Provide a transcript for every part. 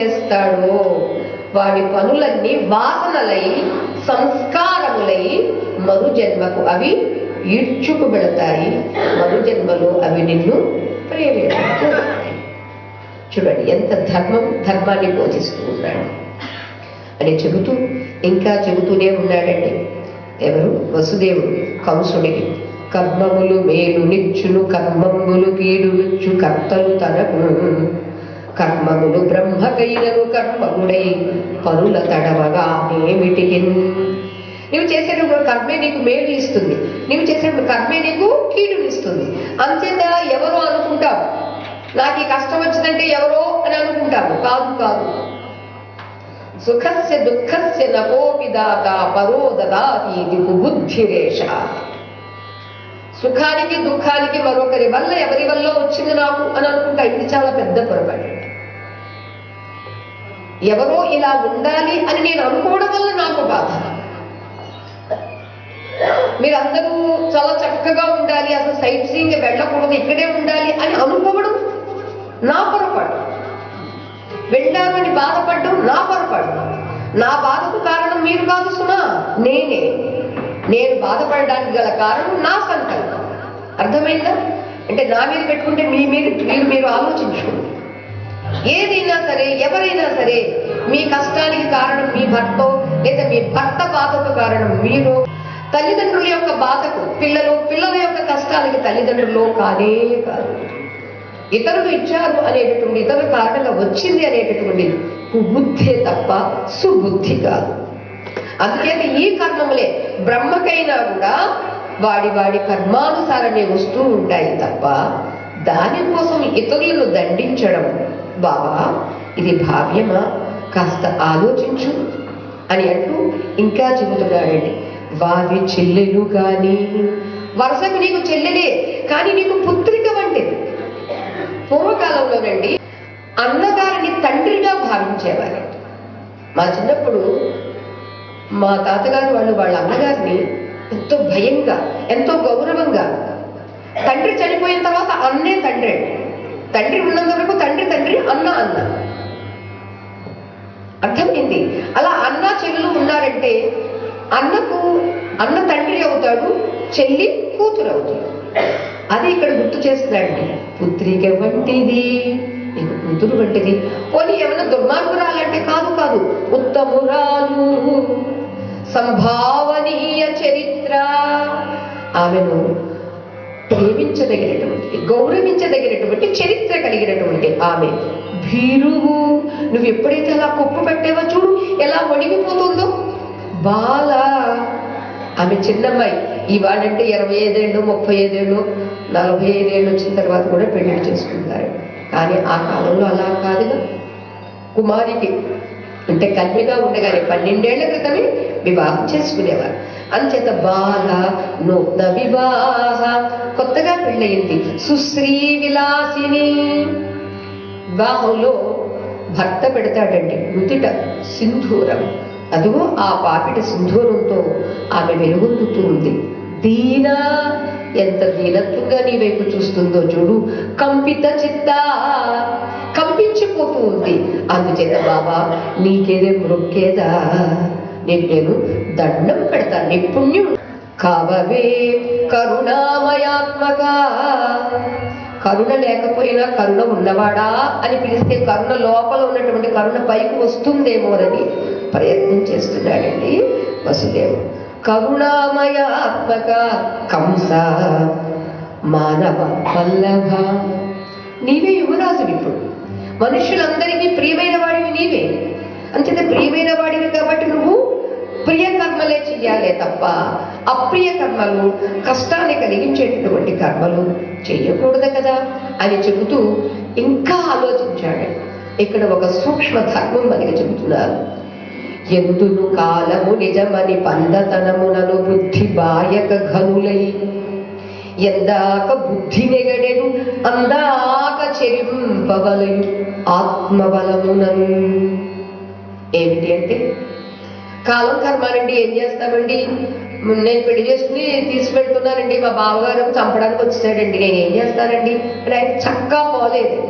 చేస్తాడో వాడి పనులన్నీ వాసనలై సంస్కారములై మరుజన్మకు అవి ఈడ్చుకుబెడతాయి. మరుజన్మలో అవి నిన్ను ప్రేరేపిస్తాయి. చూడండి ఎంత ధర్మాన్ని బోధిస్తూ ఉన్నాడు అని చెబుతూ ఇంకా చెబుతూనే ఉన్నాడండి. ఎవరు? వసుదేవుడు కంసుడికి. కర్మములు మేలు నిచ్చును కర్మములు కీడునిచ్చు కర్తలు తనకు కర్మములు బ్రహ్మకైనను కర్మముడై పరుల తడవగా ఏమిటికి. నువ్వు చేసేటప్పుడు కర్మే నీకు మేలు ఇస్తుంది, నువ్వు చేసేటప్పుడు కర్మే నీకు కీడునిస్తుంది. అంతేత ఎవరో అనుకుంటావు, నాకు ఈ కష్టం వచ్చిందంటే ఎవరో అని అనుకుంటావు. కాదు కాదు. సుఖస్య దుఃఖస్య నకోపి దాత పరో దదాతి ఇది బుద్ధిరేష. సుఖానికి దుఃఖానికి మరొకరి వల్ల ఎవరి వల్ల వచ్చింది నాకు అని అనుకుంటా. ఇది చాలా పెద్ద పొరపాటు. ఎవరో ఇలా ఉండాలి అని నేను అనుకోవడం వల్ల నాకు బాధ. మీరందరూ చాలా చక్కగా ఉండాలి, అసలు సైట్ సీయింగ్ వెళ్ళకూడదు, ఇక్కడే ఉండాలి అని అనుకోవడం నా పొరపాటు. వెళ్ళారు అని బాధపడడం నా పొరపాటు. నా బాధకు కారణం మీరు కాదు సుమా, నేనే. నేను బాధపడడానికి గల కారణం నా సంకల్పం. అర్థమైందా? అంటే నా మీద పెట్టుకుంటే మీరు ఆలోచించుకోండి. ఏదైనా సరే ఎవరైనా సరే మీ కష్టానికి కారణం మీ భర్త, లేదా మీ భర్త బాధకు కారణం మీరు. తల్లిదండ్రుల యొక్క బాధకు పిల్లల యొక్క కష్టాలకి తల్లిదండ్రులు కానే కాదు. ఇతరులు ఇచ్చారు అనేటటువంటి, ఇతరుల కారణంగా వచ్చింది అనేటటువంటి కుబుద్ధే తప్ప సుబుద్ధి కాదు. అందుచేత ఈ కర్మములే బ్రహ్మకైనా కూడా వాడి కర్మానుసారమే వస్తూ ఉంటాయి తప్ప దానికోసం ఇతరులను దండించడం బాబా ఇది భావ్యమా, కాస్త ఆలోచించు అని అంటూ ఇంకా చెబుతున్నాడండి. వారి చెల్లెలు కానీ, వరుసకు నీకు చెల్లెలే కానీ నీకు పుత్రిక వంటిది. పూర్వకాలంలోనండి అన్నగారిని తండ్రిగా భావించేవారు. మా చిన్నప్పుడు మా తాతగారు వాళ్ళ అన్నగారిని ఎంతో భయంగా, ఎంతో గౌరవంగా, తండ్రి చనిపోయిన తర్వాత అన్నే తండ్రి, తండ్రి ఉన్నంత వరకు తండ్రి, అన్న. అర్థమైంది? అలా అన్న చెల్లెలు ఉన్నారంటే అన్న తండ్రి అవుతాడు, చెల్లి కూతురు అవుతాడు. అది ఇక్కడ గుర్తు చేస్తున్నాడండి. పుత్రిక వంటిది, నీకు కూతురు వంటిది. పోనీ ఏమన్నా దుర్మార్గురాలంటే కాదు, ఉత్తమురాలు, సంభావనీయ చరిత్ర. ఆమెను ప్రేమించదగినటువంటి, గౌరవించదగినటువంటి చరిత్ర కలిగినటువంటి ఆమె. భీరువు, నువ్వు ఎప్పుడైతే అలా కుప్పు పెట్టావో చూడు ఎలా వణిగిపోతుందో. బాల, ఆమె చిన్నమ్మాయి. ఇవాళంటే 25 ఏళ్ళు, 35 ఏళ్ళు, 45 ఏళ్ళు వచ్చిన తర్వాత కూడా పెళ్లి చేసుకుంటారు. కానీ ఆ కాలంలో అలా కాదుగా. కుమారికి అంటే కన్యగా ఉండగానే 12 ఏళ్ల క్రితమే వివాహం చేసుకునేవారు. అంచేత బాల నూతన వివాహ, కొత్తగా పెళ్ళయింది. సుశ్రీ విలాసిని. వివాహంలో భర్త పెడతాడండి నుదుట సింధూరం. అదిగో ఆ పాపిట సింధూరంతో ఆమె వెలుగొందుతూ ఉంది. దీనా, ఎంత దీనత్వంగా నీ వైపు చూస్తుందో చూడు. కంపిత చిత్త, కంపించిపోతూ ఉంది. అందుచేత బాబా నీకేదే మృక్కేదా, నేను దండం పెడతాను, నీ పుణ్యం కావవే కరుణామయాత్మక. కరుణ లేకపోయినా కరుణ ఉన్నవాడా అని పిలిస్తే కరుణ లోపల ఉన్నటువంటి కరుణ పైకి వస్తుందేమోనని ప్రయత్నం చేస్తున్నాడండి వసుదేవుడు. కరుణామయాత్మక కంస మానవ వల్లభ. నీవే యువరాజువి. ఇప్పుడు మనుషులందరికీ ప్రియమైన వాడివి నీవే. అంచేత ప్రియమైన వాడివి కాబట్టి నువ్వు ప్రియ కర్మలే చెయ్యాలే తప్ప అప్రియ కర్మలు, కష్టాన్ని కలిగించేటటువంటి కర్మలు చెయ్యకూడదు కదా అని చెబుతూ ఇంకా ఆలోచించాడు. ఇక్కడ ఒక సూక్ష్మ ధర్మం మనకి చెబుతున్నారు. ఎందును కాలము నిజమని పందతనమునను బుద్ధి బాయక ఘనులై ఎందాక బుద్ధి నెగడెను అందాక చెరింపవలయు ఆత్మబలమునను. ఏమిటి అంటే కాలం కర్మానండి. ఏం చేస్తామండి, నేను పెళ్లి చేసుకుని తీసుకెళ్తున్నానండి, మా బావగారు చంపడానికి వచ్చేసాడండి, నేనేం చేస్తానండి అని ఆయన చక్కా పోలేదు.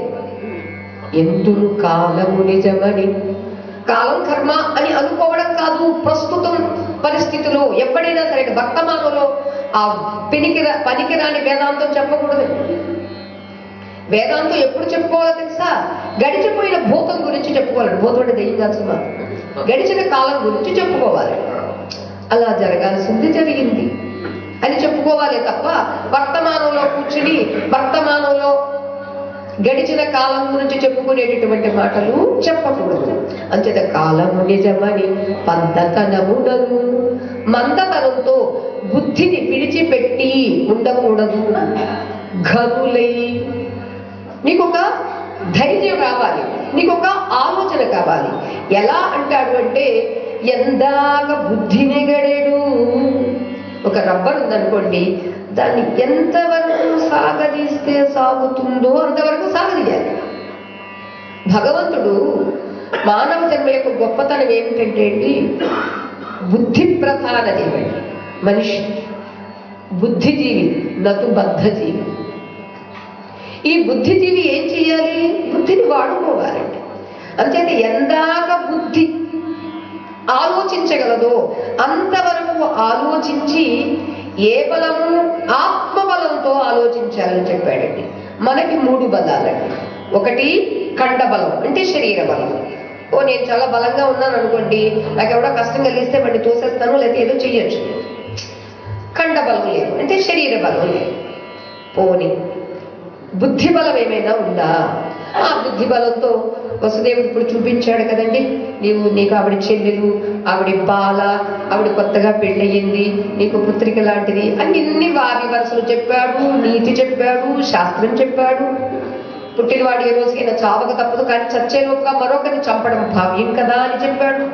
ఎందును కాలము నిజమని. కాలం కర్మ అని అనుకోవడం కాదు, ప్రస్తుతం పరిస్థితిలో ఎప్పుడైనా సరే వర్తమానంలో ఆ పనికిరాని వేదాంతం చెప్పకూడదు. వేదాంతం ఎప్పుడు చెప్పుకోవాలో తెలుసా? గడిచిపోయిన భూతం గురించి చెప్పుకోవాలి. భూతం అంటే దెయ్యం కాదు సుమా, గడిచిన కాలం గురించి చెప్పుకోవాలి. అలా జరగాల్సింది జరిగింది అని చెప్పుకోవాలి తప్ప వర్తమానంలో కూర్చుని వర్తమానంలో గడిచిన కాలం గురించి చెప్పుకునేటటువంటి మాటలు చెప్పకూడదు. అంచేత కాలము నిజమని పందతనమునను, మందతనంతో బుద్ధిని విడిచిపెట్టి ఉండకూడదు. ఘనులై, నీకొక ధైర్యం రావాలి, నీకొక ఆలోచన కావాలి. ఎలా అంటాడు అంటే, ఎందాక బుద్ధిని గడేడు. ఒక రబ్బర్ ఉందనుకోండి, దాన్ని ఎంతవరకు సాగదీస్తే సాగుతుందో అంతవరకు సాగదీయాలి. భగవంతుడు మానవ జన్మ యొక్క గొప్పతనం ఏమిటంటే అండి, బుద్ధి ప్రధాన జీవి. మనిషి బుద్ధిజీవి, నతు బద్ధజీవి. ఈ బుద్ధిజీవి ఏం చెయ్యాలి? బుద్ధిని వాడుకోవాలండి. అంచేత ఎందాక బుద్ధి ఆలోచించగలదో అంతవరకు ఆలోచించి, ఏ బలము? ఆత్మబలంతో ఆలోచించాలని చెప్పాడండి. మనకి 3 బలాలండి. ఒకటి ఖండబలం, అంటే శరీర బలం. నేను చాలా బలంగా ఉన్నాను అనుకోండి, నాకు ఎవడో కష్టం కలిగిస్తే వాడిని తోసేస్తాను, లేకపోతే ఏదో చెయ్యొచ్చు. ఖండబలం లేదు, అంటే శరీర బలం లేదు. పోని బుద్ధి బలం ఏమైనా ఉందా? ఆ బుద్ధి బలంతో వసుదేవుడు ఇప్పుడు చూపించాడు కదండి, నీకు ఆవిడ చెల్లెలు, ఆవిడ బాల, ఆవిడ కొత్తగా పెళ్ళయింది, నీకు పుత్రిక లాంటిది అని ఇన్ని వారి వరుసలు చెప్పాడు, నీతి చెప్పాడు, శాస్త్రం చెప్పాడు. పుట్టినవాడు ఏ రోజుకైనా చావక తప్పదు, కానీ చచ్చేలోపుగా మరొకరిని చంపడం భావ్యం కదా అని చెప్పాడు.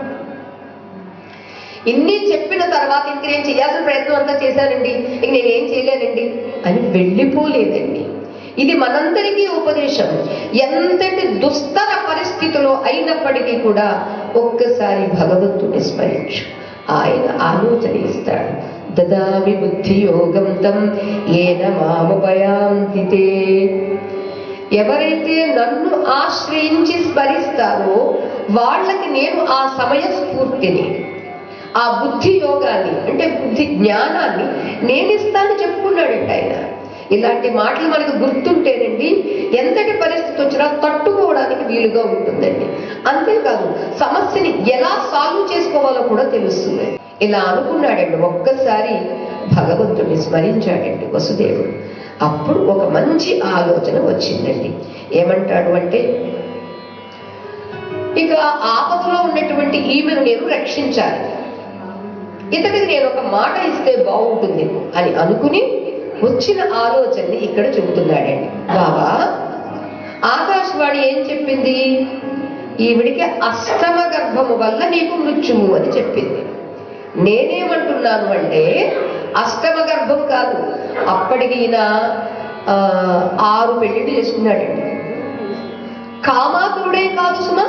ఇన్ని చెప్పిన తర్వాత ఇంక నేను చేయాల్సిన ప్రయత్నం అంతా చేశానండి, ఇంక నేనేం చేయలేనండి అని వెళ్ళిపోలేదండి. ఇది మనందరికీ ఉపదేశం. ఎంతటి దుస్తర పరిస్థితిలో అయినప్పటికీ కూడా ఒక్కసారి భగవంతుని స్మరించు, ఆయన ఆలోచన ఇస్తాడు. దదామి బుద్ధి యోగం తం ఏన మాముపయాంతి. ఎవరైతే నన్ను ఆశ్రయించి స్మరిస్తారో వాళ్ళకి నేను ఆ సమయ స్ఫూర్తిని, ఆ బుద్ధి యోగాన్ని, అంటే బుద్ధి జ్ఞానాన్ని నేను ఇస్తాను చెప్పుకున్నాడండి ఆయన. ఇలాంటి మాటలు మనకు గుర్తుంటేనండి ఎంతటి పరిస్థితి వచ్చినా తట్టుకోవడానికి వీలుగా ఉంటుందండి. అంతేకాదు సమస్యని ఎలా సాల్వ్ చేసుకోవాలో కూడా తెలుస్తుంది. ఇలా అనుకున్నాడండి. ఒక్కసారి భగవంతుడిని స్మరించాడండి వసుదేవుడు. అప్పుడు ఒక మంచి ఆలోచన వచ్చిందండి. ఏమంటాడు అంటే, ఇక ఆపదలో ఉన్నటువంటి ఈమెను నేను రక్షించాలి, ఇతడికి నేను ఒక మాట ఇస్తే బాగుంటుంది అని అనుకుని వచ్చిన ఆలోచనని ఇక్కడ చెబుతున్నాడండి. బాబా, ఆకాశవాణి ఏం చెప్పింది? ఈవిడికి అష్టమ గర్భము వల్ల నీకు మృత్యువు అని చెప్పింది. నేనేమంటున్నాను అంటే, అష్టమ గర్భం కాదు, అప్పటికి ఈయన 6 పెళ్లిళ్ళు చేసుకున్నాడండి. కామాతురుడే కాదు సుమా,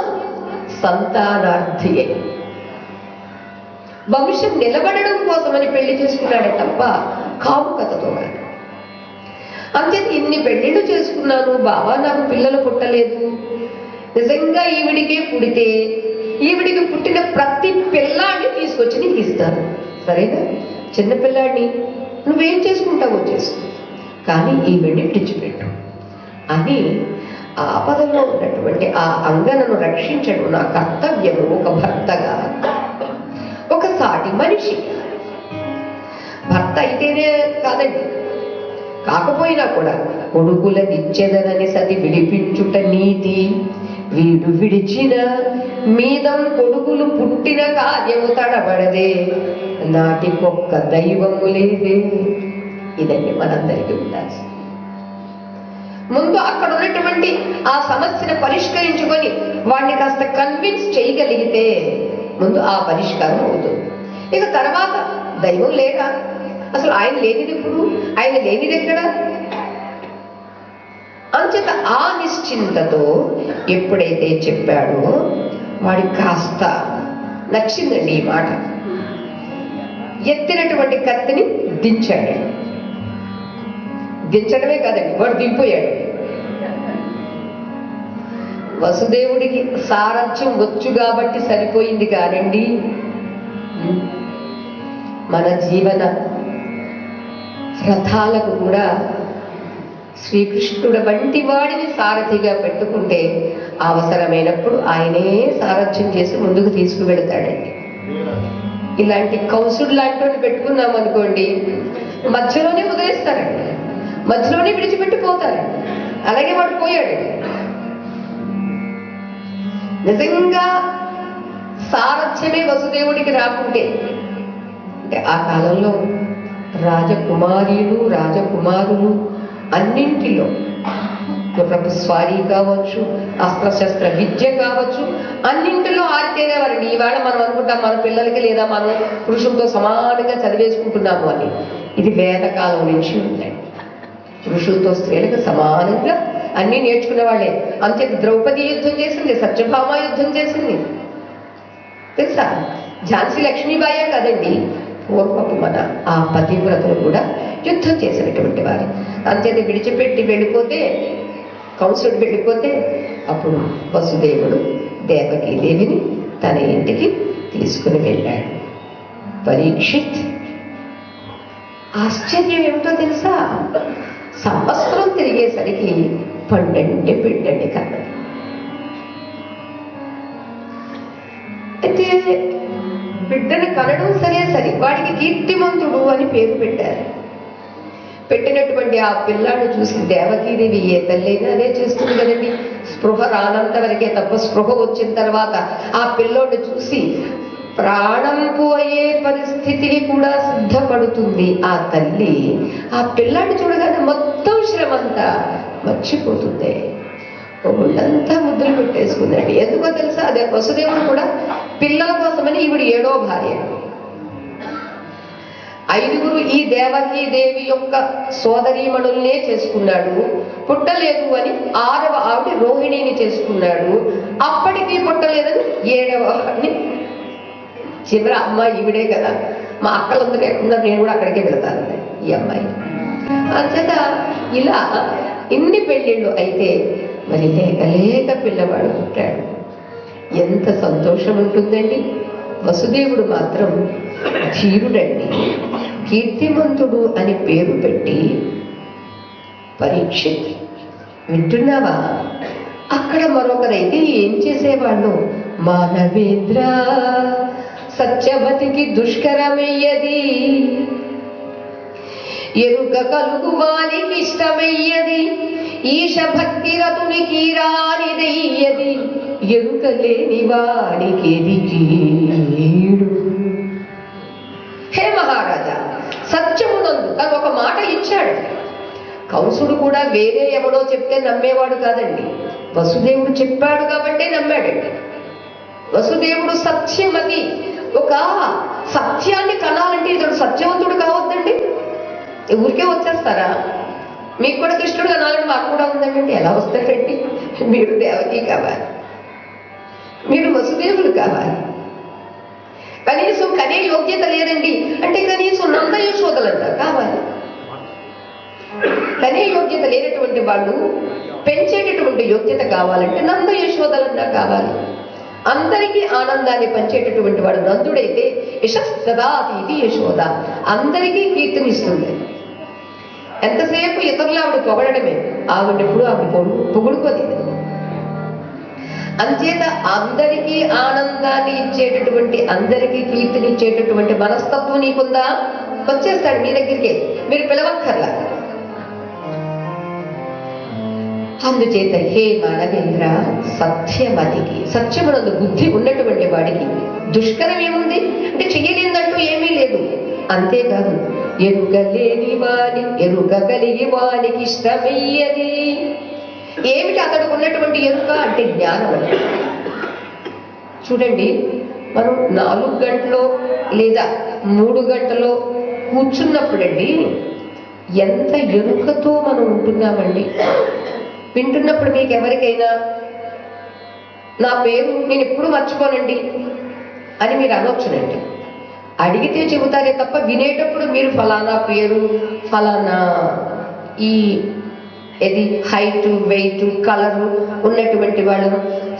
సంతానార్థి అయి వంశం నిలబడడం కోసమని పెళ్లి చేసుకున్నాడే తప్ప కాముకతతో కాదు. అంచేత ఇన్ని పెళ్లిళ్ళు చేసుకున్నాను బాబా, నాకు పిల్లలు పుట్టలేదు, నిజంగా ఈవిడికే పుడితే ఈవిడికి పుట్టిన ప్రతి పిల్లాడిని తీసుకొచ్చి నీకు ఇస్తాను, సరేనా? చిన్న పిల్లాడిని నువ్వేం చేసుకుంటావో చేసుకో, కానీ ఈవిడిని విడిచిపెట్టు అని ఆపదలో ఉన్నటువంటి ఆ అంగనను రక్షించడం నా కర్తవ్యము ఒక భర్తగా, ఒక సాటి మనిషి. భర్త అయితేనే కాదండి, కాకపోయినా కూడా కొడుకుల నిచ్చెదనని సతి విడిపించుట నీతి, వీడు విడిచిన మీదం కొడుకులు పుట్టిన కార్యము తడబడదే, నాటికొక్క దైవము లేదే. ఇదండి మనందరికీ ఉండాల్సి. ముందు అక్కడ ఉన్నటువంటి ఆ సమస్యను పరిష్కరించుకొని వాడిని కాస్త కన్విన్స్ చేయగలిగితే ముందు ఆ పరిష్కారం అవుతుంది. ఇక తర్వాత దైవం లేరా? అసలు ఆయన లేనిది ఇప్పుడు, ఆయన లేనిది ఎక్కడ? అంచేత ఆ నిశ్చింతతో ఎప్పుడైతే చెప్పాడో వాడికి కాస్త నచ్చిందండి ఈ మాట. ఎత్తినటువంటి కత్తిని దించాడు. దించడమే కాదండి, వాడు దిగిపోయాడు. వసుదేవుడికి సారథ్యం వచ్చు కాబట్టి సరిపోయింది కానండి, మన జీవన రథాలకు కూడా శ్రీకృష్ణుడు వంటి వాడిని సారథిగా పెట్టుకుంటే అవసరమైనప్పుడు ఆయనే సారథ్యం చేసి ముందుకు తీసుకువెళతాడండి. ఇలాంటి కౌసుడు లాంటి వాడిని పెట్టుకున్నాం అనుకోండి, మధ్యలోనే వదిలేస్తారండి, మధ్యలోనే విడిచిపెట్టిపోతారండి. అలాగే వాడు పోయాడండి. నిజంగా సారథ్యమే వసుదేవుడికి రాకుంటే, అంటే ఆ కాలంలో రాజకుమారీలు రాజకుమారులు అన్నింటిలో గుర్రపు స్వారీ కావచ్చు, అస్త్రశస్త్ర విద్య కావచ్చు, అన్నింటిలో ఆరితేరేవారండి. ఈవేళ మనం అనుకుంటాం మన పిల్లలకి లేదా మనం పురుషులతో సమానంగా చదివేసుకుంటున్నాము అని. ఇది వేదకాలం నుంచి ఉందండి. పురుషులతో స్త్రీలకు సమానంగా అన్నీ నేర్చుకునే వాళ్ళే. అంతే ద్రౌపది యుద్ధం చేసింది, సత్యభామ యుద్ధం చేసింది, తెలుసా? ఝాన్సీ లక్ష్మీబాయే కదండి, పూర్వపు మన ఆ పతివ్రతలు కూడా యుద్ధం చేసినటువంటి వారు. అంతేత విడిచిపెట్టి వెళ్ళిపోతే, కంసుడు వెళ్ళిపోతే, అప్పుడు వసుదేవుడు దేవకీదేవిని తన ఇంటికి తీసుకుని వెళ్ళాడు. పరీక్షిత్ ఆశ్చర్యం ఏమిటో తెలుసా? సంవత్సరం తిరిగేసరికి పండండి బిడ్డండి కన్నది. అయితే బిడ్డను కనడం సరే సరే, వాడికి కీర్తిమంతుడు అని పేరు పెట్టారు. పెట్టినటువంటి ఆ పిల్లాన్ని చూసి దేవకీదేవి ఏ తల్లైనా అదే చేస్తుంది కదండి. స్పృహ రానంత వరకే తప్ప స్పృహ వచ్చిన తర్వాత ఆ పిల్లోడిని చూసి ప్రాణం పోయే పరిస్థితికి కూడా సిద్ధపడుతుంది ఆ తల్లి. ఆ పిల్లాన్ని చూడగానే మొత్తం శ్రమంతా మర్చిపోతుంది, ఒళ్ళంతా ముద్దులు పెట్టేసుకుందండి. ఎందుకో తెలుసా? అదే వసుదేవుడు కూడా పిల్లల కోసమని ఈవిడ 7వ భార్య. 5గురు ఈ దేవకీదేవి యొక్క సోదరీమణుల్నే చేసుకున్నాడు. పుట్టలేదు అని 6వ ఆవిడ రోహిణిని చేసుకున్నాడు. అప్పటికీ పుట్టలేదని 7వ ఆవిడని, చివరి అమ్మాయి ఈవిడే కదా, మా అక్కలందరూ ఎక్కడున్నారు, నేను కూడా అక్కడికే వెళతాను ఈ అమ్మాయి. అంచేత ఇలా ఇన్ని పెళ్ళిళ్ళు అయితే మరి లేక లేక పిల్లవాడు పుట్టాడు. ఎంత సంతోషం ఉంటుందండి. వసుదేవుడు మాత్రం ధీరుడండి, కీర్తిమంతుడు అని పేరు పెట్టి, పరీక్షిత్ వింటున్నావా? అక్కడ మరొకరైతే ఏం చేసేవాళ్ళు? మానవేంద్ర సత్యవతికి దుష్కరమయ్యది, ఎరుక కలుగు వానికి ఇష్టమయ్యది, ఈశ భక్తి రతునికి రానిదయ్యది, ఎరుక లేని వానికి ఎదిగీడు. హే మహారాజా, సత్యమునందు తను ఒక మాట ఇచ్చాడు. కంసుడు కూడా వేరే ఎవడో చెప్తే నమ్మేవాడు కాదండి, వసుదేవుడు చెప్పాడు కాబట్టే నమ్మాడండి. వసుదేవుడు సత్యమతి, ఒక సత్యాన్ని కనాలంటే ఇతడు సత్యవంతుడు కావద్దండి. ఊరికే వచ్చేస్తారా? మీకు కూడా కృష్ణుడు కనాలంటే మాకు కూడా ఉందండి. ఎలా వస్తారండి? మీరు దేవకి కావాలి, మీరు వసుదేవులు కావాలి. కనీసం కనే యోగ్యత లేదండి అంటే కనీసం నంద యశోదలన్నా కావాలి. కనే యోగ్యత లేనటువంటి వాళ్ళు పెంచేటటువంటి యోగ్యత కావాలంటే నంద యశోదలన్నా కావాలి. అందరికీ ఆనందాన్ని పంచేటటువంటి వాడు నందుడైతే యశస్తదాతీతి యశోద, అందరికీ కీర్తినిస్తుంది. ఎంతసేపు ఇతరులు ఆవిడ పొగడమే, ఆవిడెప్పుడు ఆవిడ పొగుడుకోది. అంచేత అందరికీ ఆనందాన్ని ఇచ్చేటటువంటి, అందరికీ కీర్తినిచ్చేటటువంటి మనస్తత్వం నీకుందా? వచ్చేస్తాడు మీ దగ్గరికే, మీరు పిలవక్కర్లా. అందుచేత హే మానవేంద్ర, సత్యమతికి, సత్యమునందు బుద్ధి ఉన్నటువంటి వాడికి దుష్కరం ఏముంది అంటే చెయ్యలేదంటూ ఏమీ లేదు. అంతేకాదు ఎరుక లేని వాని, ఎరుక కలిగి వానికి ఇష్టమయ్యది. ఏమిటి అతడికి ఉన్నటువంటి ఎరుక అంటే జ్ఞానం అంటే. చూడండి, మనం 4 గంటలో లేదా 3 గంటలో కూర్చున్నప్పుడండి ఎంత ఎరుకతో మనం ఉంటున్నామండి. వింటున్నప్పుడు మీకు ఎవరికైనా నా పేరు నేను ఎప్పుడు మర్చిపోనండి అని మీరు అనొచ్చునండి. అడిగితే చెబుతారే తప్ప వినేటప్పుడు మీరు ఫలానా పేరు, ఫలానా ఈ ఇది హైటు వెయిట్ కలరు ఉన్నటువంటి వాడు,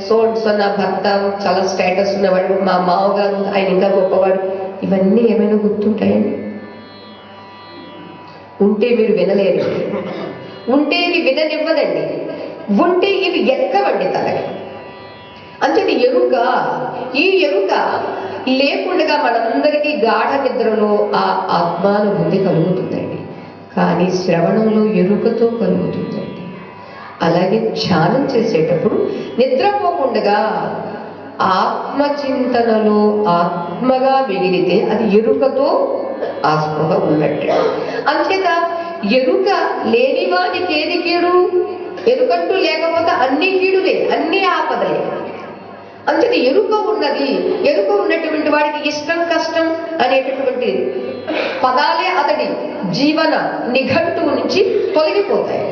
సో నా భర్త చాలా స్టేటస్ ఉన్నవాడు, మా మామగారు ఆయన ఇంకా గొప్పవాడు, ఇవన్నీ ఏమైనా గుర్తుంటాయండి? ఉంటే మీరు వినలేరు, ఉంటే ఇవి విననివ్వదండి, ఉంటే ఇవి ఎక్కవండి తలకి. అంతేది ఎరుక. ఈ ఎరుక లేకుండా మనందరికీ గాఢ నిద్రలో ఆ ఆత్మానుభూతి కలుగుతుందండి, కానీ శ్రవణంలో ఎరుకతో కలుగుతుందండి. అలాగే ధ్యానం చేసేటప్పుడు నిద్రపోకుండా ఆత్మచింతనలో ఆత్మగా మిగిలితే అది ఎరుకతో ఆత్మగా ఉన్నట్టు. అంచేత ఎరుక లేనివానికి ఏది కీడు? ఎరుకంటూ లేకపోతే అన్ని కీడులే, అన్ని ఆపదలే. అంచేత ఎరుక ఉన్నది, ఎరుక ఉన్నటువంటి వాడికి ఇష్టం కష్టం అనేటటువంటి పదాలే అతడి జీవన నిఘంటువు నుంచి తొలగిపోతాయి.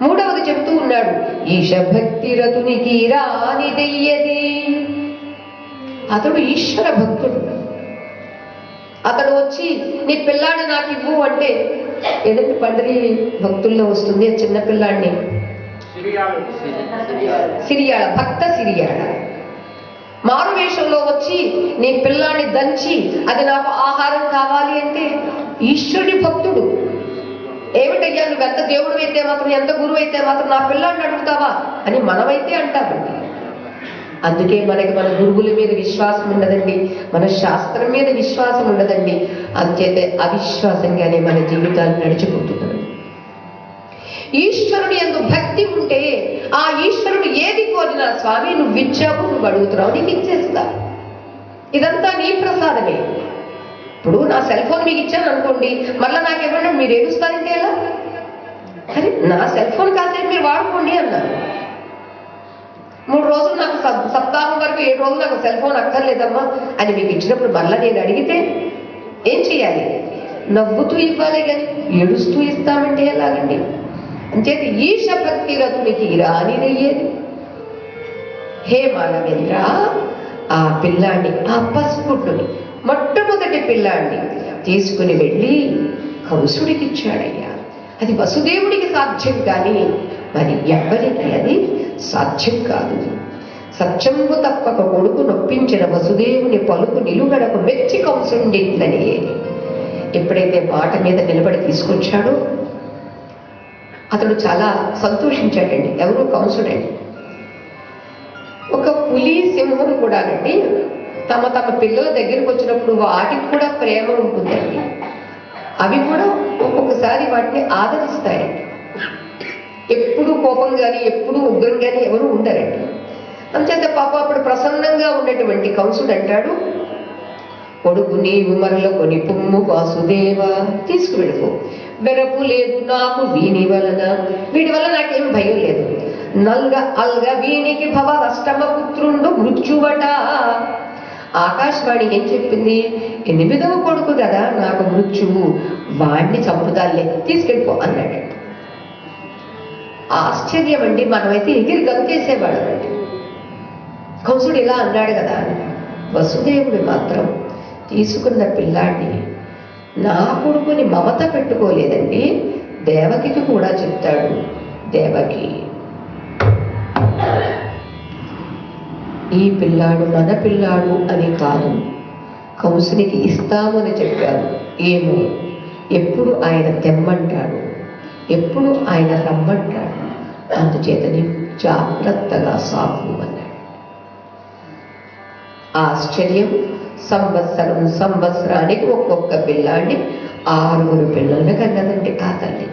మూడవది చెబుతూ ఉన్నాడు, ఈశ భక్తి రతునికి రానిదయ్యది. అతడు ఈశ్వర భక్తుడు. అతడు వచ్చి నీ పిల్లాడిని నాకు ఇవ్వు అంటే ఎదుటి పందిరి భక్తుల్లో వస్తుంది చిన్న పిల్లాడిని, సిరియాళ భక్త సిరియాళ మారువేషంలో వచ్చి నీ పిల్లాన్ని దంచి అది నాకు ఆహారం కావాలి అంటే ఈశ్వరుడి భక్తుడు. ఏమిటయ్యా నువ్వు ఎంత దేవుడు అయితే మాత్రం, ఎంత గురువు అయితే మాత్రం నా పిల్లాడిని అడుగుతావా అని మనమైతే అంటామండి. అందుకే మనకి మన గురువుల మీద విశ్వాసం ఉండదండి, మన శాస్త్రం మీద విశ్వాసం ఉండదండి. అంచేతే అవిశ్వాసంగానే మన జీవితాలు నడిచిపోతున్నాయి. ఈశ్వరుడు యందు భక్తి ఉంటే ఆ ఈశ్వరుడు ఏది కోరినా స్వామి నువ్వు ఇచ్చావు, నువ్వు అడుగుతున్నావు, నీకు ఇచ్చేస్తా, ఇదంతా నీ ప్రసాదమే. ఇప్పుడు నా సెల్ ఫోన్ మీకు ఇచ్చాను అనుకోండి, మళ్ళీ నాకేమన్నా మీరు ఏడుస్తారంటే ఎలా? అరే నా సెల్ ఫోన్ కాసేపు మీరు వాడుకోండి అన్నారు. 3 రోజులు నాకు సప్తాహం వరకు 7 రోజులు నాకు సెల్ ఫోన్ అక్కర్లేదమ్మా అని మీకు ఇచ్చినప్పుడు మళ్ళీ నేను అడిగితే ఏం చేయాలి? నవ్వుతూ ఇవ్వాలి, కానీ ఏడుస్తూ ఇస్తామంటే ఎలాగండి? అంచేది ఈశ భక్తి రతునికి రానిదయ్యేది. హే మానవేంద్ర, ఆ పిల్లాన్ని, ఆ పసిపుట్టుని, మొట్టమొదటి పిల్లాన్ని తీసుకుని వెళ్ళి కంసుడికి ఇచ్చాడయ్యా. అది వసుదేవుడికి సాధ్యం, కానీ మరి ఎవరికి అది సాధ్యం కాదు. సత్యంబు తప్పక కొడుకు నొప్పించిన వసుదేవుని పలుకు నిలుగడకు మెచ్చి కంసుండిందని ఎప్పుడైతే మాట మీద నిలబడి తీసుకొచ్చాడో అతడు చాలా సంతోషించాడండి. ఎవరు? కంసుడండి. ఒక పులి సింహం కూడానండి తమ తమ పిల్లల దగ్గరికి వచ్చినప్పుడు వాటికి కూడా ప్రేమ ఉంటుందండి. అవి కూడా ఒక్కొక్కసారి వాటిని ఆదరిస్తాయండి. ఎప్పుడు కోపం కానీ ఎప్పుడు ఉగ్రం కానీ ఎవరు ఉండరండి. అంచేత పాప అప్పుడు ప్రసన్నంగా ఉన్నటువంటి కంసుడు అంటాడు, కొడుకు నీవు మరల కొని పుమ్ము వాసుదేవ, తీసుకువెళ్ళిపో, వెరపు లేదు నాకు వీని వలన, వీడి వల్ల నాకేం భయం లేదు. నల్గ అల్గ వీనికి భవ అష్టమ పుత్రుండు మృత్యువట. ఆకాశవాణి ఏం చెప్పింది? 8వ కొడుకు కదా నాకు మృత్యువు, వాడిని చంపుతాలే, తీసుకెళ్ళిపో అన్నాడు. ఆశ్చర్యం అండి, మనమైతే ఎగిరి గంతేసేవాడు అండి. కంసుడు ఇలా అన్నాడు కదా. వసుదేవుడు మాత్రం తీసుకున్న పిల్లాడిని, నా కొడుకుని మమత పెట్టుకోలేదండి, దేవకికి కూడా చెప్తాడు, దేవకి ఈ పిల్లాడు మన పిల్లాడు అని కాదు, కంసునికి ఇస్తామని చెప్పాడు. ఏమో ఎప్పుడు ఆయన తెమ్మంటాడు, ఎప్పుడు ఆయన రమ్మంటాడు, అందుచేతని జాగ్రత్తగా సాగు అన్నాడు. ఆశ్చర్యం, సంవత్సరానికి ఒక్కొక్క పిల్లాడిని 6 పిల్లల్ని కన్నదండి ఆ తల్లి.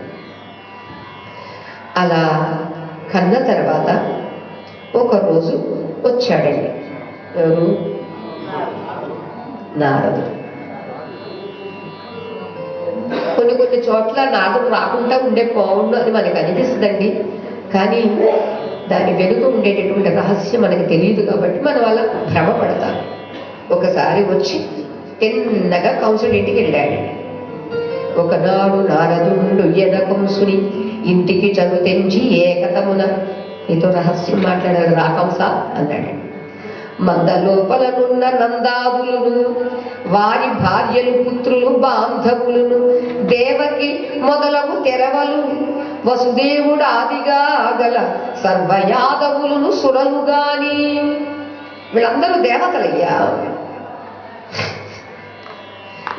అలా కన్న తర్వాత ఒకరోజు వచ్చాడండి. ఎవరు? నారదుడు. కొన్ని చోట్ల నారదుడు రాకుండా ఉండే బాగుండు అని మనకు అనిపిస్తుందండి, కానీ దాని వెనుక ఉండేటటువంటి రహస్యం మనకు తెలియదు కాబట్టి మనం అలా భ్రమపడతాం. ఒకసారి వచ్చి తిన్నగా కంసుడి ఇంటికి వెళ్ళాడు. ఒకనాడు నారదుండు ఎన కంసుని ఇంటికి చదువు తెంచి ఏకతమున, నీతో రహస్యం మాట్లాడారు రా కంస అన్నాడు. మందలోపలనున్న నందాదులను వారి భార్యలు పుత్రులు బాంధవులను దేవకి మొదలగు తెరవలు వసుదేవుడు ఆదిగా గల సర్వయాదవులను సురలు గాని వీళ్ళందరూ దేవతలయ్యా.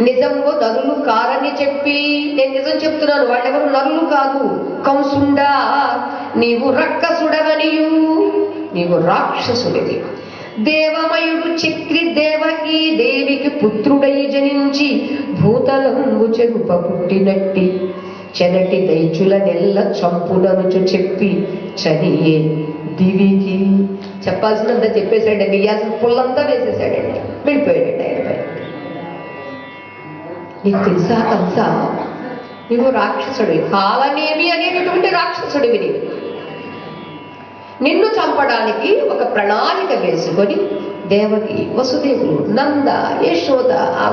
నిజంలో నరులు కారని చెప్పి నేను నిజం చెప్తున్నాను, వాళ్ళెవరు నరులు కాదు. కంసుండా నీవు రక్కసుడవనియు, నీవు రాక్షసుడివి. దేవమయుడు చక్రి దేవకి దేవికి పుత్రుడై జనించి భూతలంబు చెరుప పుట్టినట్టి చెనటి దైచుల నెల్ల చంపుననుచు చెప్పి చనియే దివికి. చెప్పాల్సినంత చెప్పేశాడండి, ఇయాల్సిన పుల్లంతా వేసేసాడండి, వెళ్ళిపోయాడండి ఆయన పై. నీకు తెలుసా కంస, నువ్వు రాక్షసుడివి, కాలనేమి అనేటటువంటి రాక్షసుడివి. నిన్ను చంపడానికి ఒక ప్రణాళిక వేసుకొని దేవకి, వసుదేవులు, నంద, యశోద, ఆ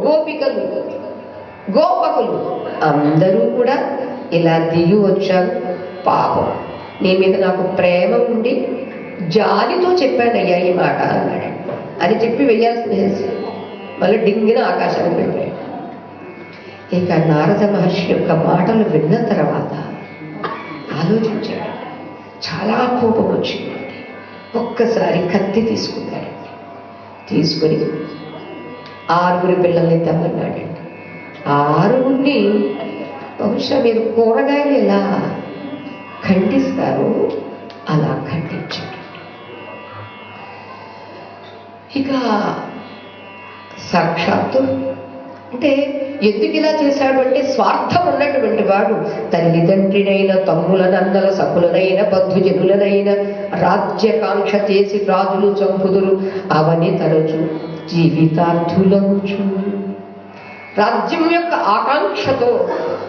గోపికలు, గోపకులు అందరూ కూడా ఇలా దిగి వచ్చారు. పాపం నీ మీద నాకు ప్రేమ ఉండి జాలితో చెప్పానయ్యా ఈ మాట అన్నాడు అని చెప్పి వెయ్యాల్సిన మళ్ళీ డింగిన ఆకాశానికి వెళ్ళాడు. ఇక నారద మహర్షి యొక్క మాటలు విన్న తర్వాత ఆలోచించాడు. చాలా కోపం వచ్చిందండి. ఒక్కసారి కత్తి తీసుకున్నాడండి. తీసుకొని 6 పిల్లల్ని తెమ్మన్నాడండి. 6 బహుశా మీరు కూరగాయలు ఎలా ఖండిస్తారు అలా ఖండించాడు. ఇక సాక్షాత్తు అంటే ఎందుకు ఇలా చేశాడు అంటే, స్వార్థం ఉన్నటువంటి వాడు తల్లిదండ్రినైన, తమ్ములనన్నల, సకులనైన, బంధుజనులనైన రాజ్యకాంక్ష చేసి రాజులు చంపుదురు అవని తరచు జీవితార్థులంచు. రాజ్యం యొక్క ఆకాంక్షతో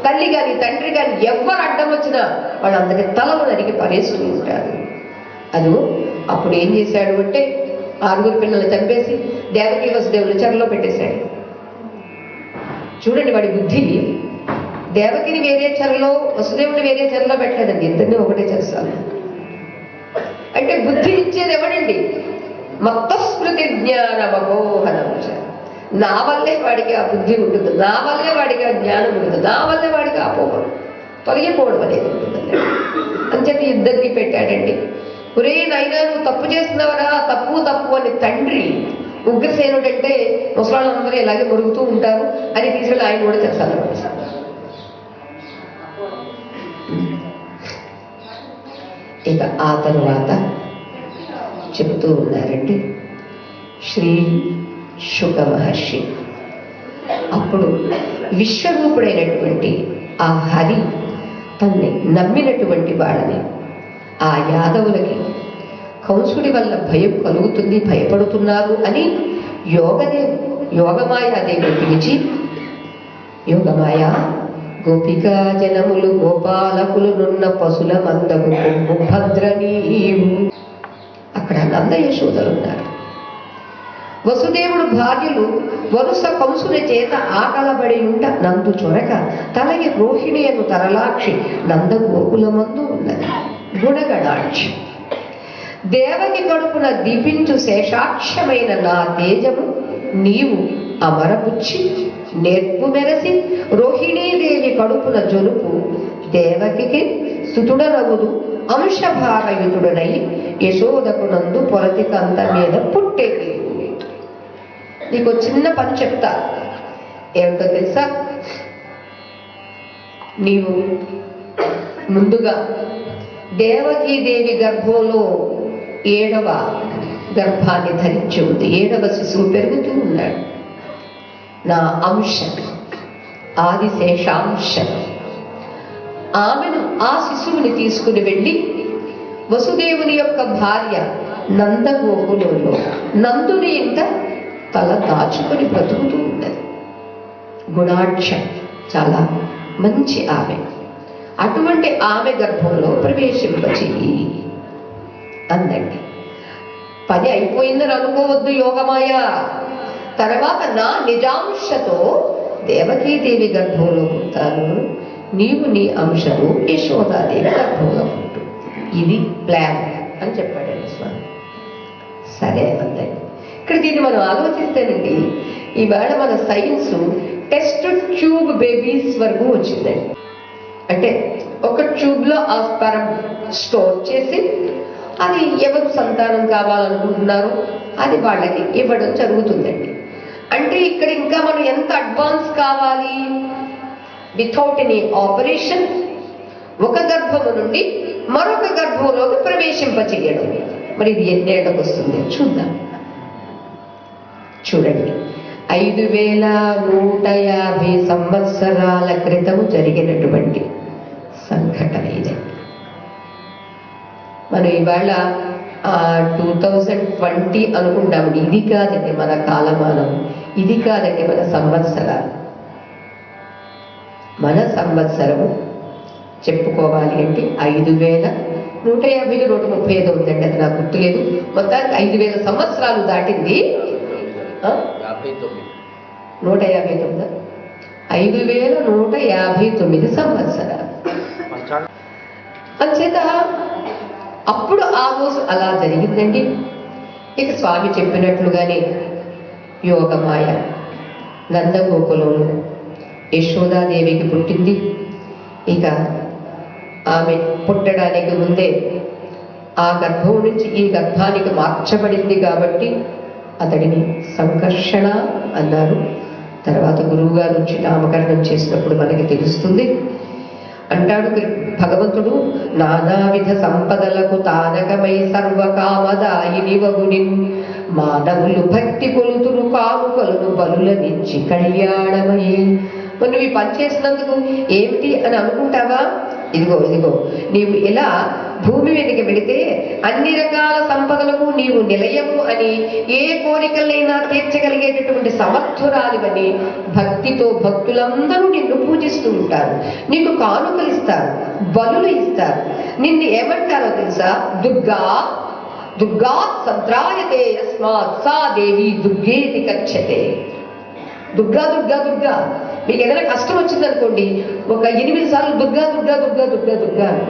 తల్లి గాని తండ్రి గాని ఎవరు అడ్డం వచ్చినా వాళ్ళందరి తలలు నరికి పరేస్తూ ఉంటారు. అది అప్పుడు ఏం చేశాడు అంటే 6 పిల్లల్ని చంపేసి దేవకి వసుదేవులు చెరలో పెట్టేశాడు. చూడండి వాడి బుద్ధి. దేవకిని వేరే చెరలో, వసుదేవుని వేరే చెరలో పెట్టలేదండి, ఇద్దరిని ఒకటే చేస్తాను. అంటే బుద్ధి ఇచ్చేది ఎవడండి? మత్తస్మృతి జ్ఞానమోహనం. నా వల్లే వాడికి ఆ బుద్ధి ఉంటుంది, నా వల్లే వాడికి ఆ జ్ఞానం ఉంటుంది, నా వల్లే వాడికి ఆ పోవడం తొలగిపోవడం అనేది ఉంటుందండి. అంచేది ఇద్దరిని పెట్టాడండి. ఒరే నాయనా నువ్వు తప్పు చేస్తున్నావరా, తప్పు తప్పు అని తండ్రి ఉగ్రసేనుడు అంటే ముసలాళ్ళందరూ ఇలాగే మురుగుతూ ఉంటారు అని తీసుకెళ్ళి ఆయన కూడా చేస్తాను. ఇక ఆ తరువాత చెబుతూ ఉన్నారండి శ్రీ శుక మహర్షి. అప్పుడు విశ్వరూపుడైనటువంటి ఆ హరి తన్ని నమ్మినటువంటి వాళ్ళని, ఆ యాదవులకి కంసుడి వల్ల భయం కలుగుతుంది, భయపడుతున్నారు అని యోగమాయాదేవి పిలిచి, యోగమాయ గోపికా జనములు గోపాలకులు నున్న పశుల మందము భద్రనీవు. అక్కడ నంద యశోదలు ఉన్నారు. వసుదేవుడు భార్యలు వరుస కంసుని చేత ఆకలబడి ఉంట నందు చొరక తలగి రోహిణి అను తరలాక్షి నంద గోకులమందు ఉన్నది గుణగణాక్షి. దేవకి కడుపున దీపించు శేషాక్షమైన నా తేజము నీవు అమరపుచ్చి నేర్పు మెరసి రోహిణీదేవి కడుపున జొలుపు దేవకి సుతుడనగుదు అంశభారయుతుడనై యశోదకు నందు పొరతి కంత మీద పుట్టేది. నీకు చిన్న పని చెప్తా, ఏమిటో తెలుసా? నీవు ముందుగా దేవకీదేవి గర్భంలో 7వ గర్భాన్ని ధరించి ఉంది, 7వ శిశువు పెరుగుతూ ఉన్నాడు. నా అంశ ఆదిశేషాంశ ఆమెను, ఆ శిశువుని తీసుకుని వెళ్ళి వసుదేవుని యొక్క భార్య నందగోకులంలో నందుని ఇంట తల దాచుకొని బ్రతుకుతూ ఉన్నది. గుణాక్ష చాలా మంచి ఆమె. అటువంటి ఆమె గర్భంలో ప్రవేశింపచేయి అందండి. పని అయిపోయిందని అనుకోవద్దు యోగమాయ. తర్వాత నా నిజాంశతో దేవకీదేవి గర్భంలో పుట్టాను, నీవు నీ అంశతో యశోదాదేవి గర్భంలో పుట్టు. ఇది ప్లాన్ అని చెప్పాడండి స్వామి. సరే అంతే. ఇక్కడ దీన్ని మనం ఆలోచిస్తేనండి, ఈవేళ మన సైన్స్ టెస్ట్ ట్యూబ్ బేబీస్ వరకు వచ్చిందండి. అంటే ఒక ట్యూబ్లో ఆ స్పెర్మ్ స్టోర్ చేసి అది ఎవరు సంతానం కావాలనుకుంటున్నారో అది వాళ్ళకి ఇవ్వడం జరుగుతుందండి. అంటే ఇక్కడ ఇంకా మనం ఎంత అడ్వాన్స్ కావాలి, వితౌట్ ఎనీ ఆపరేషన్ ఒక గర్భము నుండి మరొక గర్భంలోకి ప్రవేశింపచేయడం. మరి ఇది ఎన్నేళ్ళకు వస్తుంది చూద్దాం. చూడండి, 5150 సంవత్సరాల క్రితం జరిగినటువంటి సంఘటన ఇది. మనం ఇవాళ 2020 అనుకుంటామండి. ఇది కాదండి మన కాలమానం, ఇది కాదండి మన సంవత్సరాలు. మన సంవత్సరము చెప్పుకోవాలి అంటే 5150 135 ఉందండి, అది నాకు గుర్తులేదు. మొత్తానికి 5000 సంవత్సరాలు దాటింది. 159 5159 సంవత్సరాలు. అంచేత అప్పుడు ఆ రోజు అలా జరిగిందండి. ఇక స్వామి చెప్పినట్లుగానే యోగమాయ నందగోకులంలో యశోదాదేవికి పుట్టింది. ఇక ఆమె పుట్టడానికి ముందే ఆ గర్భం నుంచి ఈ గర్భానికి మార్చబడింది కాబట్టి అతడిని సంకర్షణ అన్నారు. తర్వాత గురువు గారు వచ్చి నామకరణం చేసినప్పుడు మనకి తెలుస్తుంది. అంటాడు భగవంతుడు, నానావిధ సంపదలకు తానకమై సర్వకామదాయిని వగుని మానవులు భక్తి కొలుతురు కానుకలను బలులనిచ్చి కళ్యాణమయ్యి. నువ్వు ఈ పని చేసినందుకు ఏమిటి అని అనుకుంటావా? ఇదిగో ఇదిగో, నీవు ఇలా భూమి మీదకి వెళితే అన్ని రకాల సంపదలకు నీవు నిలయము అని, ఏ కోరికలైనా తీర్చగలిగేటటువంటి సమర్థురాలివని భక్తితో భక్తులందరూ నిన్ను పూజిస్తూ ఉంటారు, నీకు కానుకలు ఇస్తారు, బలులు ఇస్తారు. నిన్ను ఏమంటారో తెలుసా? దుర్గా దుర్గా సంత్రాయతే యస్మాత్ సా దేవి దుర్గేతి కచ్చతే. దుర్గా దుర్గా దుర్గా. మీకు ఏదైనా కష్టం వచ్చిందనుకోండి, ఒక 8 సార్లు దుర్గా దుర్గా దుర్గా దుర్గా దుర్గా అని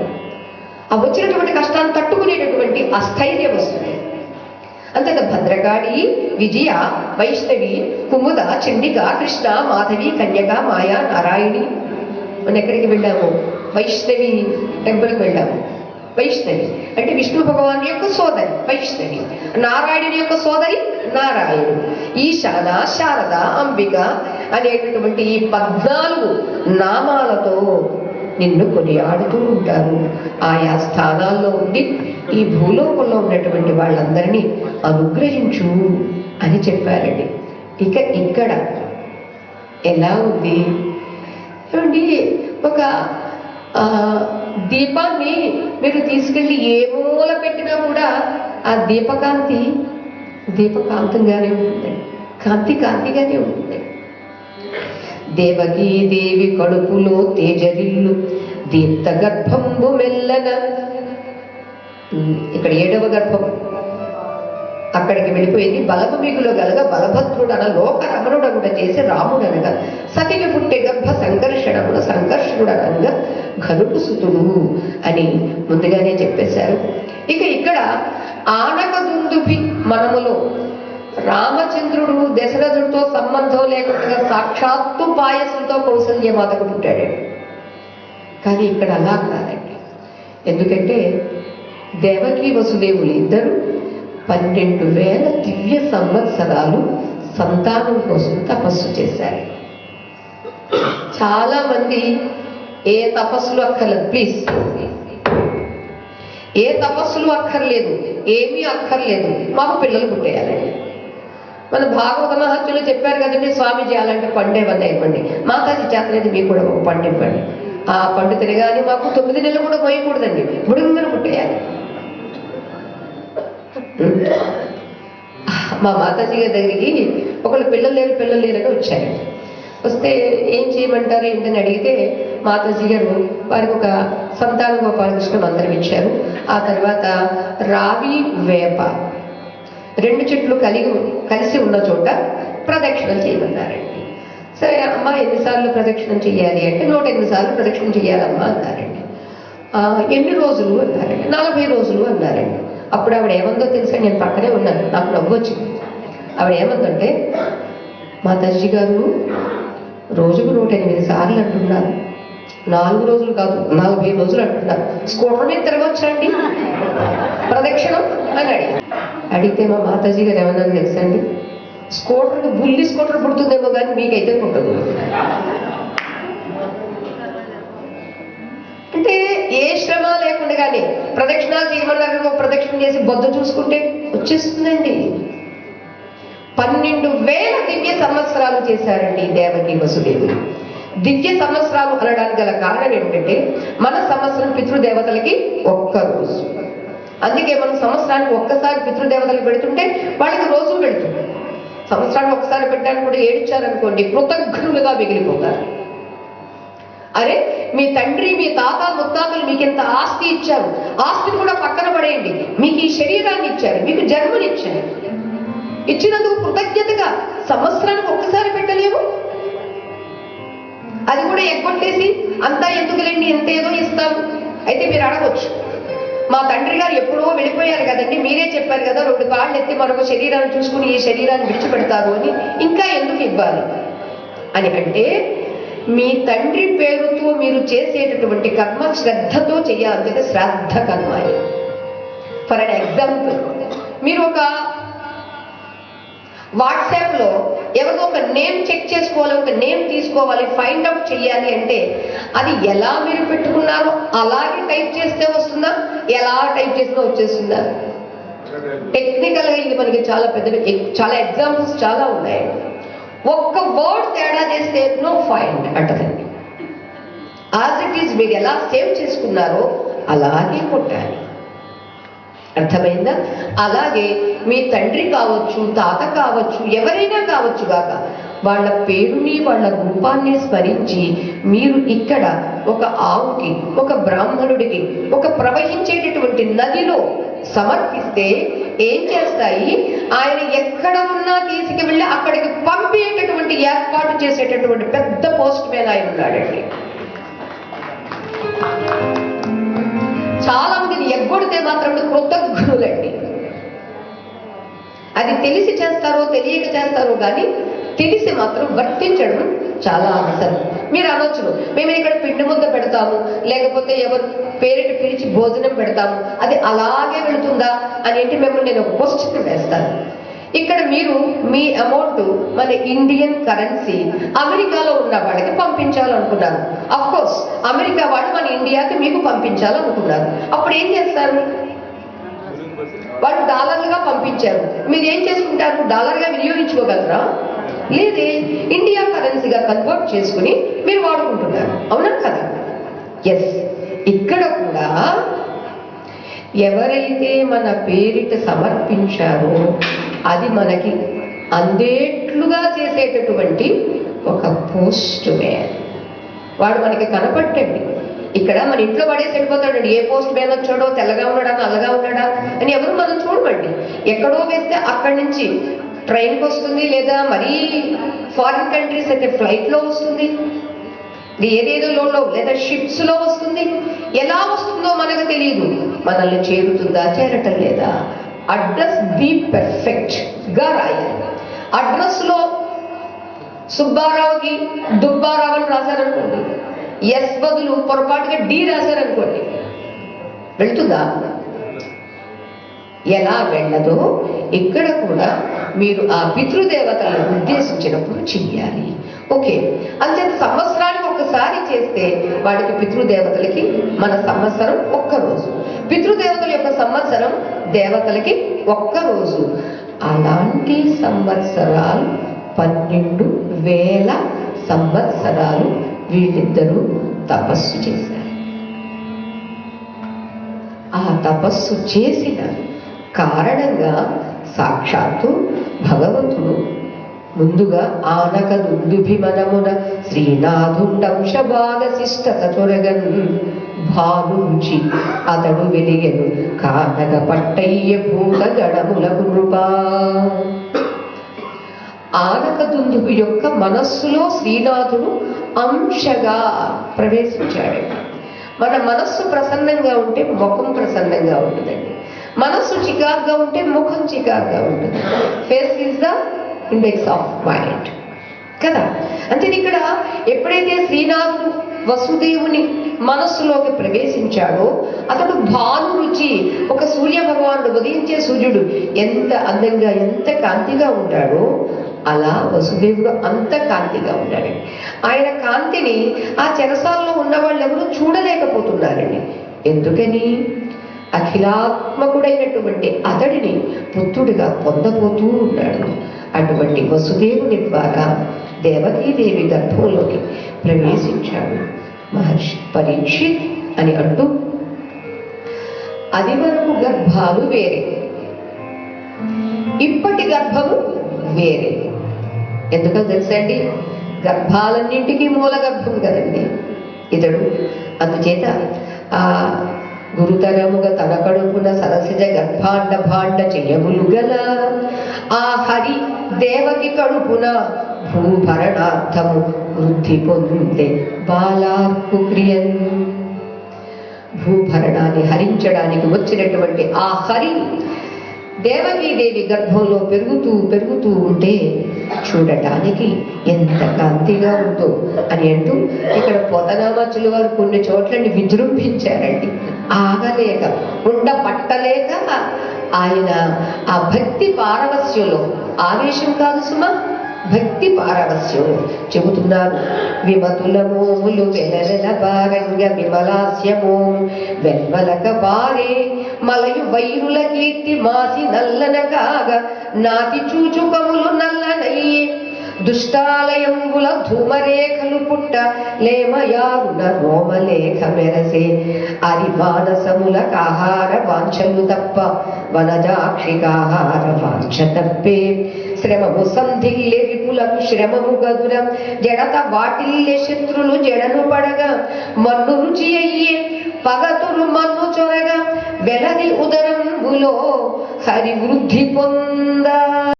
ఆ వచ్చినటువంటి కష్టాన్ని తట్టుకునేటటువంటి అస్థైర్యం వస్తుంది. అంతేత భద్రకాళి, విజయ, వైష్ణవి, కుముద, చండిక, కృష్ణ, మాధవి, కన్యక, మాయా, నారాయణి. మనం ఎక్కడికి వెళ్ళాము? వైష్ణవి టెంపుల్కి వెళ్ళాము. వైష్ణవి అంటే విష్ణు భగవాన్ యొక్క సోదరి వైష్ణవి, నారాయణుని యొక్క సోదరి నారాయణుడు. ఈశాన, శారద, అంబిక అనేటటువంటి ఈ 14 నామాలతో నిన్ను కొనియాడుతూ ఉంటారు. ఆయా స్థానాల్లో ఉండి ఈ భూలోకంలో ఉన్నటువంటి వాళ్ళందరినీ అనుగ్రహించు అని చెప్పారండి. ఇక ఇక్కడ ఎలా ఉంది ఏమండి? ఒక దీపాన్ని మీరు తీసుకెళ్ళి ఏ మూల పెట్టినా కూడా ఆ దీపకాంతి దీపకాంతంగానే ఉంటుందండి, కాంతి కాంతిగానే ఉంటుంది. దేవకీ దేవి కడుపులో తేజరిల్లు దీప్త గర్భంబు మెల్లన. ఇక్కడ 7వ గర్భం అక్కడికి వెళ్ళిపోయింది. బలము మిగులు గలగ బలభద్రుడన లోక రమణుడగుడ చేసి రాముడనగా సతికి పుట్టే గర్భ సంకర్షణమున సంకర్షణుడనగా ఘనుడు సుతుడు అని ముందుగానే చెప్పేశారు. ఇక ఇక్కడ ఆనకదుందుభి మనములో రామచంద్రుడు దశరథుడితో సంబంధం లేకుండా సాక్షాత్తు పాయసంతో కౌసల్యమాతకు పుట్టాడు. కానీ ఇక్కడ అలా కాదండి. ఎందుకంటే దేవకీ వసుదేవులు ఇద్దరు 12,000 దివ్య సంవత్సరాలు సంతానం కోసం తపస్సు చేశారు. చాలా మంది ఏ తపస్సులు అక్కర్లేదు, ప్లీజ్, ఏ తపస్సులు అక్కర్లేదు, ఏమీ అక్కర్లేదు, మాకు పిల్లలు పుట్టేయాలండి. మన భాగవత మహత్తులు చెప్పారు కదండి, స్వామీజీ అలాంటి పండు ఏమన్నా ఇవ్వండి, మాతాజీ చేతనేది మీకు కూడా ఒక పండు ఇవ్వండి. ఆ పండు తినగానే మాకు 9 నెలలు కూడా పోయకూడదండి, బుడుగుంగన పుట్టేయాలి. మా మాతాజీ గారి దగ్గరికి ఒకళ్ళు పిల్లలు లేరని వచ్చారండి. వస్తే ఏం చేయమంటారు ఏంటని అడిగితే మాతాజీ గారు వారికి ఒక సంతాన గోపాలకృష్ణ మంత్రం ఇచ్చారు. ఆ తర్వాత రావి వేప 2 చెట్లు కలిసి ఉన్న చోట ప్రదక్షిణం చేయమన్నారండి. సరే అమ్మ ఎన్నిసార్లు ప్రదక్షిణం చెయ్యాలి అంటే 108 సార్లు ప్రదక్షిణం చెయ్యాలమ్మా అన్నారండి. ఎన్ని రోజులు అన్నారండి? 40 రోజులు అన్నారండి. అప్పుడు ఆవిడ ఏమందో తెలుసా, నేను పక్కనే ఉన్నాను, నాకు నవ్వు వచ్చింది. ఆవిడ ఏమందంటే, మాతాజీ గారు రోజుకు 108 సార్లు అంటున్నారు, 4 రోజులు కాదు 40 రోజులు అంటున్నారు, స్కూటర్ మీద తిరగవచ్చా అండి ప్రదక్షిణం అని అడిగితే మా మాతాజీ గారు ఏమన్నా తెలుసా అండి, స్కూటర్కి బుల్లి స్కూటర్ పుడుతుందేమో కానీ మీకైతే పుట్టదు. అంటే ఏ శ్రమ లేకుండానే ప్రదక్షిణాలు చేయమన్నారు, ప్రదక్షిణ చేసి బొద్దు చూసుకుంటే వచ్చేస్తుందండి. 12,000 దివ్య సంవత్సరాలు చేశారండి దేవకి వసుదేవులు. దివ్య సంవత్సరాలు అనడానికి గల కారణం ఏంటంటే మన సంవత్సరం పితృదేవతలకి ఒక్క రోజు. అందుకే మనం సంవత్సరానికి ఒక్కసారి పితృదేవతలకు పెడుతుంటే వాళ్ళకి రోజు పెడుతుంది. సంవత్సరానికి ఒకసారి పెట్టడానికి కూడా ఏడ్చారనుకోండి, కృతజ్ఞులుగా మిగిలిపోతారు. అరే మీ తండ్రి మీ తాత ముత్తాతలు మీకు ఎంత ఆస్తి ఇచ్చారు, ఆస్తిని కూడా పక్కన పడేయండి, మీకు ఈ శరీరాన్ని ఇచ్చారు, మీకు జన్మనిచ్చారు, ఇచ్చినందుకు కృతజ్ఞతగా సంవత్సరానికి ఒక్కసారి పెట్టలేము. అది కూడా ఎగ్గొట్టేసి అంతా ఎందుకులేండి ఎంత ఏదో ఇస్తాము. అయితే మీరు అడగొచ్చు, మా తండ్రి గారు ఎప్పుడో వెళ్ళిపోయారు కదండి, మీరే చెప్పారు కదా 2 కాళ్ళు ఎత్తి మరొక శరీరాన్ని చూసుకుని ఈ శరీరాన్ని విడిచిపెడతారు అని, ఇంకా ఎందుకు ఇవ్వాలి అని. అంటే మీ తండ్రి పేరుతో మీరు చేసేటటువంటి కర్మ శ్రద్ధతో చేయాలి, శ్రాద్ధ కర్మ. ఫర్ అన్ ఎగ్జాంపుల్, మీరు ఒక వాట్సాప్లో ఎవరిదో ఒక నేమ్ చెక్ చేసుకోవాలి, ఒక నేమ్ తీసుకోవాలి, ఫైండ్ అవుట్ చేయాలి అంటే అది ఎలా మీరు పెట్టుకున్నారో అలాగే టైప్ చేస్తే వస్తుందా, ఎలా టైప్ చేసినా వచ్చేస్తుందా? టెక్నికల్గా ఇది మనకి చాలా చాలా ఎగ్జాంపుల్స్ చాలా ఉన్నాయి. ఒక్క వర్డ్ తేడా చేస్తే నో ఫైండ్ అంటదండి. యాజ్ ఇట్ ఈజ్ మీరు ఎలా సేవ్ చేసుకున్నారో అలాగే కొట్టాలి. అర్థమైందా? అలాగే మీ తండ్రి కావచ్చు, తాత కావచ్చు, ఎవరైనా కావచ్చు గాక, వాళ్ళ పేరుని వాళ్ళ రూపాన్ని స్మరించి మీరు ఇక్కడ ఒక ఆవుకి, ఒక బ్రాహ్మణుడికి, ఒక ప్రవహించేటటువంటి నదిలో సమర్పిస్తే ఏం చేస్తాయి, ఆయన ఎక్కడ ఉన్నా తీసుకువెళ్ళి అక్కడికి పంపేటటువంటి ఏర్పాటు చేసేటటువంటి పెద్ద పోస్ట్ మ్యాన్ ఆయన ఉన్నాడండి. చాలా మందిని ఎగ్గొడితే మాత్రం కృతజ్ఞులండి. అది తెలిసి చేస్తారో తెలియక చేస్తారో కానీ తెలిసి మాత్రం వర్తించడం చాలా అవసరం. మీరు అనొచ్చును, మేము ఇక్కడ పిండి ముద్ద పెడతాము, లేకపోతే ఎవరు పేరిట పిలిచి భోజనం పెడతాము, అది అలాగే వెళుతుందా అని ఏంటి మిమ్మల్ని నేను ఒక క్వశ్చన్ వేస్తాను. ఇక్కడ మీరు మీ అమౌంట్ మన ఇండియన్ కరెన్సీ అమెరికాలో ఉన్న వాళ్ళకి పంపించాలనుకున్నారు. అఫ్ కోర్స్ అమెరికా వాళ్ళు మన ఇండియాకి మీకు పంపించాలనుకున్నారు. అప్పుడు ఏం చేస్తారు? వాళ్ళు డాలర్లుగా పంపించారు, మీరు ఏం చేసుకుంటారు? డాలర్గా వినియోగించుకోగలరా? లేదే, ఇండియా కరెన్సీగా కన్వర్ట్ చేసుకుని మీరు వాడుకుంటున్నారు. అవునా కదా? ఎస్, ఇక్కడ కూడా ఎవరైతే మన పేరిట సమర్పించారో అది మనకి అందేట్లుగా చేసేటటువంటి ఒక పోస్ట్ మ్యాన్. వాడు మనకి కనపట్టండి. ఇక్కడ మన ఇంట్లో పడేసి వెళ్ళిపోతాడండి. ఏ పోస్ట్ మ్యాన్ వచ్చాడో, తెల్లగా ఉన్నాడా నల్లగా ఉన్నాడా అని ఎవరు మనం చూడమండి. ఎక్కడో వేస్తే అక్కడి నుంచి ట్రైన్కి వస్తుంది, లేదా మరీ ఫారిన్ కంట్రీస్ అయితే ఫ్లైట్లో వస్తుంది, ఏదేదో లోన్లో లేదా షిప్స్లో వస్తుంది. ఎలా వస్తుందో మనకు తెలియదు. మనల్ని చేరుతుందా, చేరటం లేదా? అడ్రస్ బి పర్ఫెక్ట్ గా రాయాలి. అడ్రస్ లో సుబ్బారావుకి దుబ్బారావు అని రాశారనుకోండి, ఎస్ బదులు పొరపాటుగా డి రాశారనుకోండి, వెళ్తుందా? ఎలా వెళ్ళదో ఇక్కడ కూడా మీరు ఆ పితృదేవతలను ఉద్దేశించినప్పుడు చెయ్యాలి. ఓకే, అంతే. సంవత్సరానికి ఒకసారి చేస్తే వాడికి పితృదేవతలకి మన సంవత్సరం ఒక్కరోజు, పితృదేవతల యొక్క సంవత్సరం దేవతలకి ఒక్కరోజు. అలాంటి సంవత్సరాలు 12,000 సంవత్సరాలు వీళ్ళిద్దరూ తపస్సు చేశారు. ఆ తపస్సు చేసిన కారణంగా సాక్షాత్తు భగవంతుడు ముందుగా ఆనక దుందుభిమనమున శ్రీనాథుండంశభాగశిష్టత చొరగన్ భానుచి అతడు వెలిగెను కానక పట్టయ్య భూత గణములకు నృపా. ఆనక దుందుభి యొక్క మనస్సులో శ్రీనాథుడు అంశగా ప్రవేశించాడు. మన మనస్సు ప్రసన్నంగా ఉంటే ముఖం ప్రసన్నంగా ఉంటుందండి. మనస్సు చికాగ్గా ఉంటే ముఖం చికాగ్గా ఉంటుంది. Face is the index of mind కదా. అంటే ఇక్కడ ఎప్పుడైతే శ్రీనాథుడు వసుదేవుని మనస్సులోకి ప్రవేశించాడో అతడు భాను రుచి, ఒక సూర్య భగవానుడు ఉదయించే సూర్యుడు ఎంత అందంగా ఎంత కాంతిగా ఉంటాడో అలా వసుదేవుడు అంత కాంతిగా ఉంటాడండి. ఆయన కాంతిని ఆ చెరసాలలో ఉన్న వాళ్ళు ఎవరు చూడలేకపోతున్నారండి. ఎందుకని? అఖిలాత్మకుడైనటువంటి అతడిని పుత్రుడిగా పొందబోతూ ఉన్నాడు. అటువంటి వసుదేవుని ద్వారా దేవకీదేవి గర్భంలోకి ప్రవేశించాడు మహర్షి పరీక్షిత్ అని అంటూ, అది వరకు గర్భాలు వేరే, ఇప్పటి గర్భము వేరే. ఎందుకని తెలుసండి? గర్భాలన్నింటికీ మూల గర్భం కదండి ఇతడు. అందుచేత ఆ గురుతరముగా తన కడుపున సరసిజ గర్భాండ భాండ చెయ్యములు గల ఆ హరి దేవకి కడుపున భూభరణార్థము వృద్ధి పొందే బాలార్కు క్రియన్. భూభరణాన్ని హరించడానికి వచ్చినటువంటి ఆ హరి దేవకీదేవి గర్భంలో పెరుగుతూ పెరుగుతూ ఉంటే చూడటానికి ఎంత కాంతిగా ఉందో అని అంటూ ఇక్కడ పోతనామాచుల వారు కొన్ని చోట్లని విజృంభించారండి. ఆగలేక ఉండబట్టలేక ఆయన ఆ భక్తి పారవస్యంలో, ఆవేశం కాదు సుమా, భక్తి పారవస్యంలో చెబుతున్నారు. విమతుల మోములు వెలవెల బారంగ విమలాస్యమో వెల్వలక బారే మలయు వైరుల కీర్తి మాసి నల్లన కాగా నాతి చూచుకములు నల్లనయ్యే దుష్టాలయంబుల ధూమరేఖలు పుట్ట లేమయారున రోమలేఖ మెరసే అరిమానసములకాహార వాంఛలు తప్ప వనజాక్షికాహార వాంఛ తప్పే శ్రమము సంధిల్లే విపులకు శ్రమము గదురం జడత వాటిల్లే శత్రులు జడను పడగా మన్ను రుచి అయ్యే పగతులు మన్ను చొరగా వెలది ఉదరంబులో హరి వృద్ధి పొంద